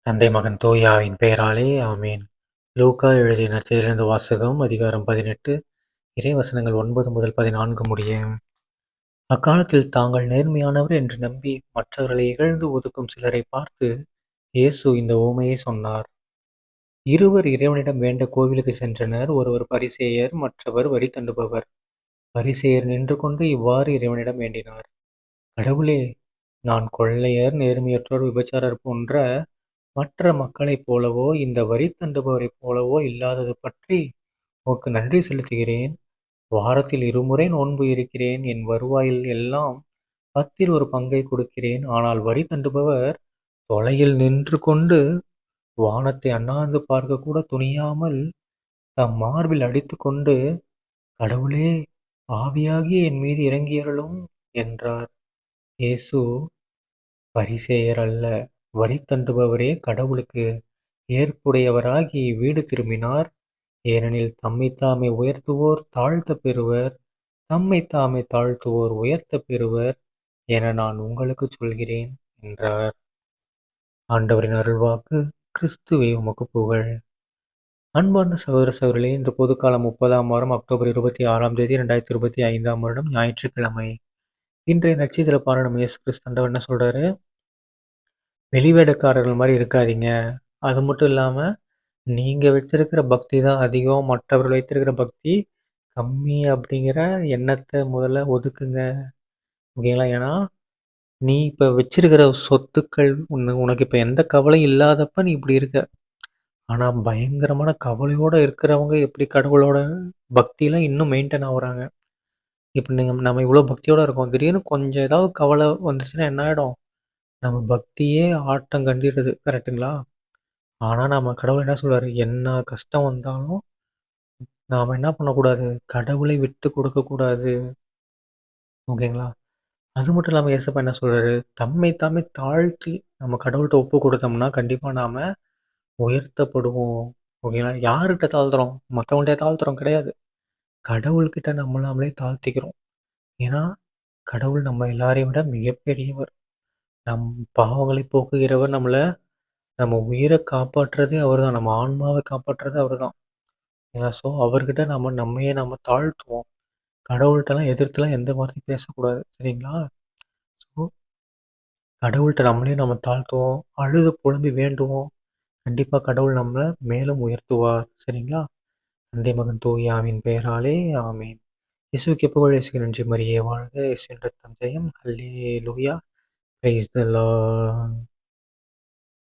தந்தை மகன் தூயாவின் பெயராலே ஆமேன். லூக்கா எழுதிய நற்செய்தியிலிருந்து வாசகம். அதிகாரம் 18, இறைவசனங்கள் 9 முதல் 14 முடிய. அக்காலத்தில் தாங்கள் நேர்மையானவர் என்று நம்பி மற்றவர்களை இகழ்ந்து ஒதுக்கும் சிலரை பார்த்து இயேசு இந்த உவமையை சொன்னார். இருவர் இறைவனிடம் வேண்ட கோவிலுக்கு சென்றனர். ஒருவர் பரிசேயர், மற்றவர் வரி தண்டுபவர். பரிசேயர் நின்று கொண்டு இவ்வாறு இறைவனிடம் வேண்டினார்: கடவுளே, நான் கொள்ளையர், நேர்மையற்றோர், விபச்சாரர் போன்ற மற்ற மக்களைப் போலவோ இந்த வரி தண்டுபவரைப் போலவோ இல்லாதது பற்றி உமக்கு நன்றி செலுத்துகிறேன். வாரத்தில் 2 முறை நோன்பு இருக்கிறேன். என் வருவாயில் எல்லாம் 10ல் ஒரு பங்கை கொடுக்கிறேன். ஆனால் வரி தண்டுபவர் தொலையில் நின்று கொண்டு வானத்தை அண்ணாந்து பார்க்க கூட துணியாமல் தம் மார்பில் அடித்து கொண்டு, கடவுளே, ஆவியாகிய என் மீது இறங்கியருளும் என்றார். இயேசு, பரிசேயர் அல்ல, வரி தண்டுபவரே கடவுளுக்கு ஏற்புடையவராகி வீடு திரும்பினார். ஏனெனில் தம்மைத்தாமே உயர்த்துவோர் தாழ்த்தப் பெறுவர், தம்மைத்தாமே தாழ்த்துவோர் உயர்த்தப் பெறுவர் என நான் உங்களுக்குச் சொல்கிறேன் என்றார். ஆண்டவரின் அருள்வாக்கு. கிறிஸ்துவே உமக்கு புகழ். அன்பார்ந்த சகோதர சகோதரிகளே, இன்று பொதுக்காலம் 30ஆம் வாரம் அக்டோபர் 26ஆம் தேதி 2025ஆம் வருடம் ஞாயிற்றுக்கிழமை. இன்றைய நற்செய்தியில பாருங்க, நம்ம இயேசு கிறிஸ்து ஆண்டவர் என்ன சொல்றாரு? வெளிவேடக்காரர்கள் மாதிரி இருக்காதீங்க. அது மட்டும் இல்லாம, நீங்க வச்சிருக்கிற பக்தி தான் அதிகம், மற்றவர்கள் வைத்திருக்கிற பக்தி கம்மி அப்படிங்கிற எண்ணத்தை முதல்ல ஒதுக்குங்க. ஓகேங்களா? ஏன்னா, நீ இப்ப வச்சிருக்கிற சொத்துக்கள் உனக்கு இப்ப எந்த கவலையும் இல்லாதப்ப நீ இப்படி இருக்க. ஆனா பயங்கரமான கவலையோட இருக்கிறவங்க எப்படி கடவுளோட பக்தியில இன்னும் மெயின்டைன் ஆகுறாங்க. இப்ப நம்ம இவ்வளோ பக்தியோட இருக்கோம். திடீர்னு கொஞ்சம் ஏதாவது கவலை வந்துருச்சுன்னா என்ன ஆயிடும்? நம்ம பக்தியே ஆட்டம் கண்டிடுது. கரெக்ட்டுங்களா? ஆனா நம்ம கடவுள் என்ன சொல்றாரு? என்ன கஷ்டம் வந்தாலும் நாம என்ன பண்ணக்கூடாது? கடவுளை விட்டு கொடுக்கக்கூடாது. ஓகேங்களா? அது மட்டும் இல்லாம ஏசப்பா என்ன சொல்றாரு? தம்மை தாமே தாழ்த்தி நம்ம கடவுள்ட்ட ஒப்பு கொடுத்தோம்னா, கண்டிப்பா நாம உயர்த்தப்படுவோம். ஓகேங்களா? யார்கிட்ட தாழ்த்துறோம்? மத்தவங்கள்ட்ட தாழ்த்துறோம் கிடையாது. கடவுள்கிட்ட நம்மள நாமளே தாழ்த்திக்கிறோம். ஏன்னா, கடவுள் நம்ம எல்லாரையும் விட மிகப்பெரியவர். நம் பாவங்களை போக்குகிறவர். நம்ம உயிரை காப்பாற்றுறதே அவர்தான். நம்ம ஆன்மாவை காப்பாற்றுறது அவர்தான். ஏன்னா, ஸோ அவர்கிட்ட நம்மையே தாழ்த்துவோம். கடவுள்ட்டலாம் எதிர்த்துலாம் எந்த வார்த்தையும் பேசக்கூடாது. சரிங்களா? ஸோ கடவுள்ட்ட நம்ம தாழ்த்துவோம். அழுது புலம்பி வேண்டுவோம். கண்டிப்பா கடவுள் நம்மள மேலும் உயர்த்துவார். சரிங்களா? தந்தை மகன் தூய ஆவியின் பெயராலே ஆமென். இயேசுவுக்கு புகழ். இயேசுவுக்கு நன்றி. மரியே வாழ்க. இயேசுவின் ரத்தம் ஜெயம். அல்லேலூயா. Praise the Lord.